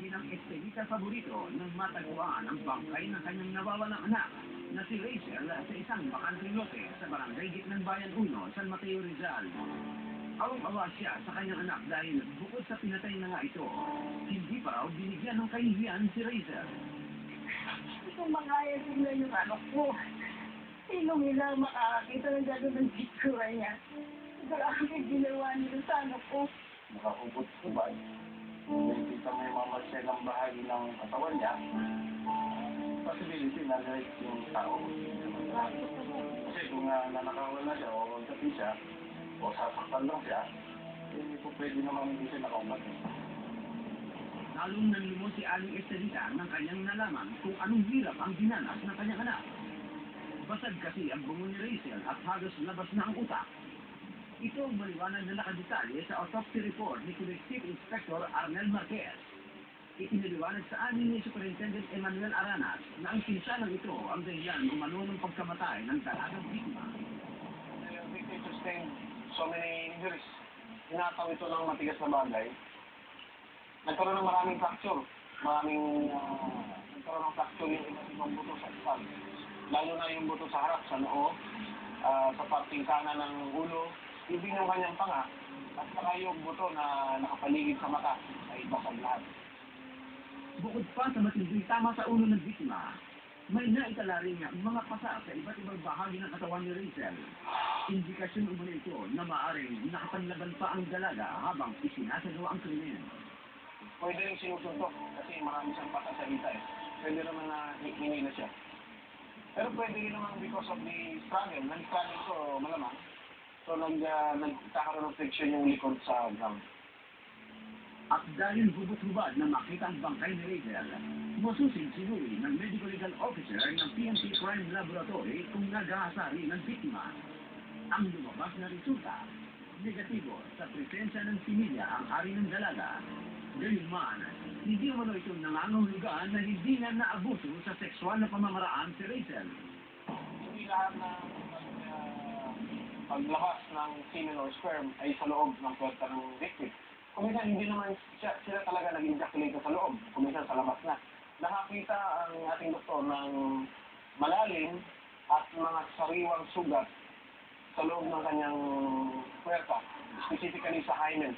bilang estelita paborito nang matagpuan ang bangkay ng kanyang nawawalang anak na si Rachel sa isang bakanteng lote sa barangay Gitnang Bayan 1, San Mateo, Rizal. Awang-awa siya sa kanyang anak dahil bukod sa pinatay na nga ito, hindi pa raw binigyan ng kahihiyan si Rachel. Itong mga sila yung anak ko. Sino nila makakakita ng gano'n ng picture niya? Grabe ginawa nila sa anak ko. Nakakubot ko ba? Nakikita mo yung mamasya ng bahagi ng katawan niya. Possibility na direct yung tao. Kasi kung nanakawan na siya o tabi siya, o sasaktan lang siya, hindi po pwede naman hindi siya nakaumat. Lalong nanlimon si Aling Estelita ng kanyang nalaman kung anong hirap ang dinanas ng kanyang anak. Basag kasi ang bungo ni Rachel at halos labas na ang utak. Ito ang maliwanag na nakadetalye sa autopsy report ni Quebec Chief Inspector Arnel Marquez. Itiniliwanag sa amin ni Superintendent Emmanuel Aranas na ang pinsalang ito ang dahilan umano ng pagkamatay ng dalagang biktima. The victim sustained so many injuries. Hinataw ito ng matigas na bagay. Nagkaroon ng maraming fracture. Nagkaroon ng fracture yung iba't ibang buto sa isang. Lalo na yung buto sa harap, sa noo, sa parting kanan ng ulo, ibig ng kanyang panga, at saka yung buto na nakapaligid sa mata ay basag lahat. Bukod pa sa matinding tama sa ulo ng biktima, may naitala rin ang mga pasa sa iba't ibang bahagi ng katawan ni Rachel. Indikasyon umano ito na maaaring nakapanlaban pa ang dalaga habang isinasagawa ang krimen. Pwede rin sinusuntok kasi marami siyang pata sa hita eh. Pwede naman na hinila siya. Pero pwede rin naman because of the struggle. Nag-struggle ko malamang. So nagkakaroon ng friction yung likod sa ground. At dahil hubot-hubad na makita ang bangkay ni Rachel, masusin sinuri ng medical legal officer ng PNP Crime Laboratory kung nag-aasari ng biktima. Ang lumabas na resulta, negatibo sa presensya ng similya ang ari ng dalaga. Gayunman, hindi umano itong nangangahulugan na hindi na naabuso sa sexual na pamamaraan si Rachel. Hindi lahat ng paglabas ng semen or sperm ay sa loob ng puwerta ng victim. Kuminsan hindi naman sila talaga nag-ejaculate sa loob, kuminsan sa labas na. Nakakita ang ating doktor ng malalim at mga sariwang sugat sa loob ng kanyang puwerta, specifically sa hymen.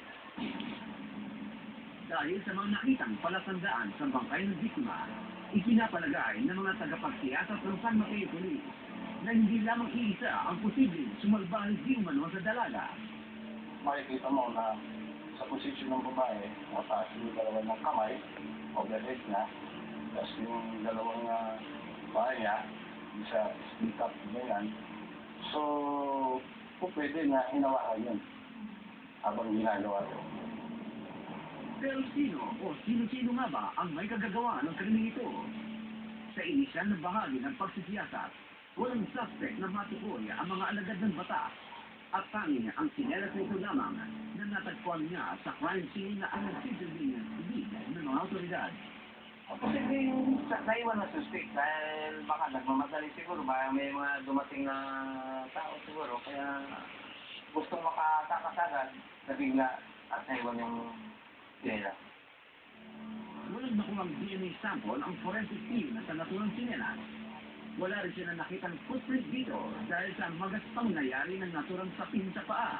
Dahil sa mga nakitang palatandaan sa bangkay ng biktima, ipinapalagay ng mga tagapagsiyakat ng San Mateo Police na hindi lamang iisa ang posibleng sumalbahal di umano sa dalaga. Makikita mo na sa posisyon ng babae, mataas yung dalawang ng kamay, overhead niya, tapos yung dalawang bahay niya, isa split up ganyan. So, pwede na hinawakan yun habang ginagawa ito. Pero sino o sino-sino nga ba ang may kagagawa ng krimen ito? Sa inisyal na bahagi ng pagsisiyasat, walang suspect na matukoy ang mga alagad ng batas at tanging ang sinelas na ito lamang na natagpuan niya sa crime scene na ang nagsisilbing lead ng mga autoridad. Posibleng naiwan na suspect dahil baka nagmamadali siguro, baka may mga dumating na tao siguro, kaya gustong makatakas agad na bigla at naiwan yung data. Walang nakuhang DNA sample ang forensic team sa naturang sinelas. Wala rin sila nakitang footprint dito dahil sa magaspang nangyari ng naturang sapin sa paa.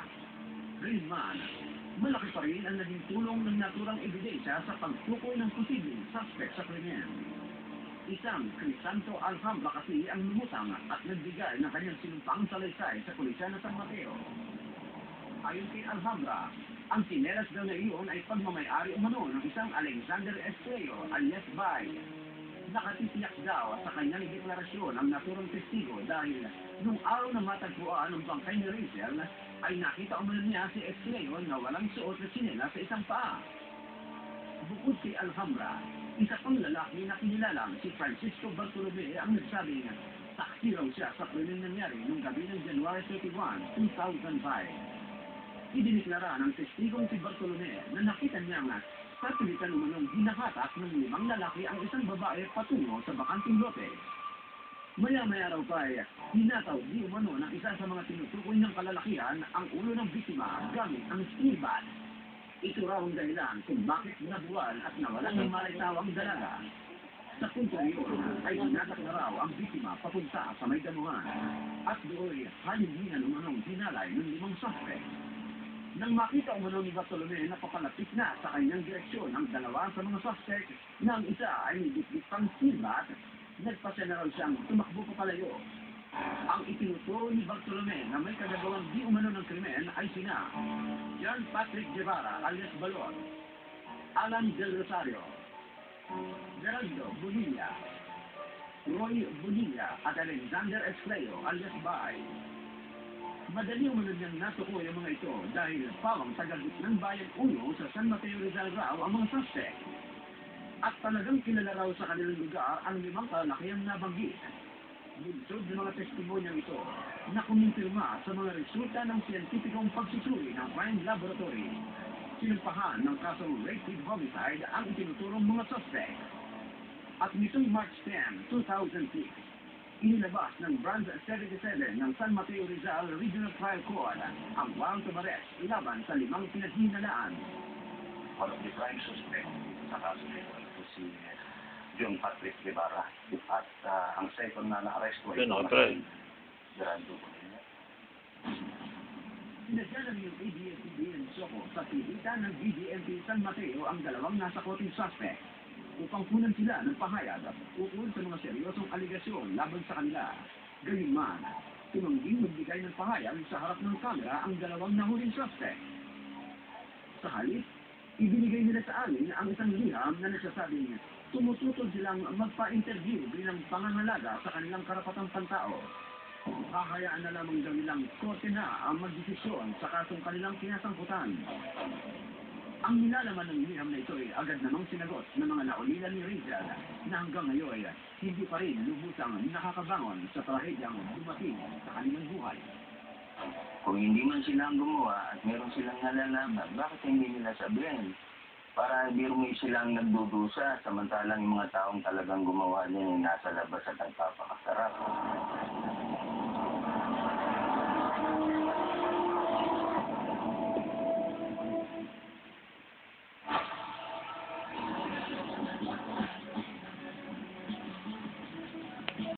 Gayunman, malaki pa rin ang naging tulong ng naturang ebidensya sa pagtukoy ng posibleng suspect sa krimen. Isang Crisanto Alhambra kasi ang lumutang at nagbigay ng kanyang sinumpang salaysay sa pulisya ng San Mateo. Ayon kay Alhambra, ang sinelas daw na iyon ay pagmamayari umano ng isang Alexander Estrello alias Bay. Nakatitiyak daw sa kanyang deklarasyon ang naturang testigo dahil nung araw na matagpuan ng bangkay ni Rachel ay nakita umano niya si Estrello na walang suot na sinelas sa isang paa. Bukod kay Alhambra, isa pang lalaki na kinilalang si Francisco Bartolome ang nagsabing saksi raw siya sa krimen nangyari noong gabi ng January 31, 2005. Idineklara ng testigong si Bartolome na nakita niya nga sa pilitan umanong hinahatak ng 5 lalaki ang isang babae patungo sa bakanting lote. Maya-maya raw pa ay hinataw di umano ng isa sa mga tinutukoy ng kalalakihan ang ulo ng biktima gamit ang steel bat. Ito raw ang dahilan kung bakit nabuwal at nawala ng malitawang dalaga. Sa punto iyon ay hinatak na raw ang biktima papunta sa may damuhan at doon halimbinan umanong hinalay ng 5 suspect. Nang makita umano ni Bartolome na papalapit na sa kanyang direksyon ang dalawa sa mga suspect na ang isa ay nibitbit pang silbat, nagpasya na raw siyang tumakbo papalayo. Ang itinuturo ni Bartolome na may kagagawang di umano ng krimen ay sina John Patrick Guevara alias Balor, Alan Del Rosario, Geraldo Bonilla, Roy Bonilla at Alexander Escleo alias Bay. Madali umano niyang natukoy ang mga ito dahil pawang taga-git ng Bayan 1 sa San Mateo Rizal raw ang mga suspect. At talagang kilala raw sa kanilang lugar ang 5 kalalakihan na banggit. Bunsod ng mga testimonyang ito na kumimpirma sa mga resulta ng siyentipikong pagsusuri ng crime laboratory. Sinumpahan ng kasong rape with homicide ang itinuturong mga suspect. At nitong March 10, 2006, inilabas ng Branch 77 ng San Mateo Rizal Regional Trial Court ang warrant of arrest laban sa 5 pinaghinalaan. One of the prime suspect sa kaso nito ito si John Patrick Guevara at ang second na na-arrest ko ay Geraldo Bonilla. Sinadya ng yung ABS-CBN Soco sa pilitan ng BDMP San Mateo ang dalawang nasa koting suspect upang kunan sila ng pahayag at ukol sa mga seryosong aligasyon laban sa kanila. Gayunman, tumangging magbigay ng pahayag sa harap ng kamera ang dalawang nahuling suspect. Sa halip, ibinigay nila sa amin ang isang liham na nagsasabing tumututol silang magpa-interview bilang pangangalaga sa kanilang karapatang pantao. Hahayaan na lamang daw nilang korte na ang magdesisyon sa kasong kanilang kinasangkutan. Ang nilalaman ng liham na ito ay agad namang sinagot ng mga naulila ni Rizal na hanggang ngayon ay hindi pa rin lubusang nakakabangon sa trahedyang dumating sa kanilang buhay. Kung hindi man sila ang gumawa at meron silang nalalaman, bakit hindi nila sabihin? Para biro may silang nagdudusa, samantalang yung mga taong talagang gumawa niyan ay nasa labas at nagpapakasarap.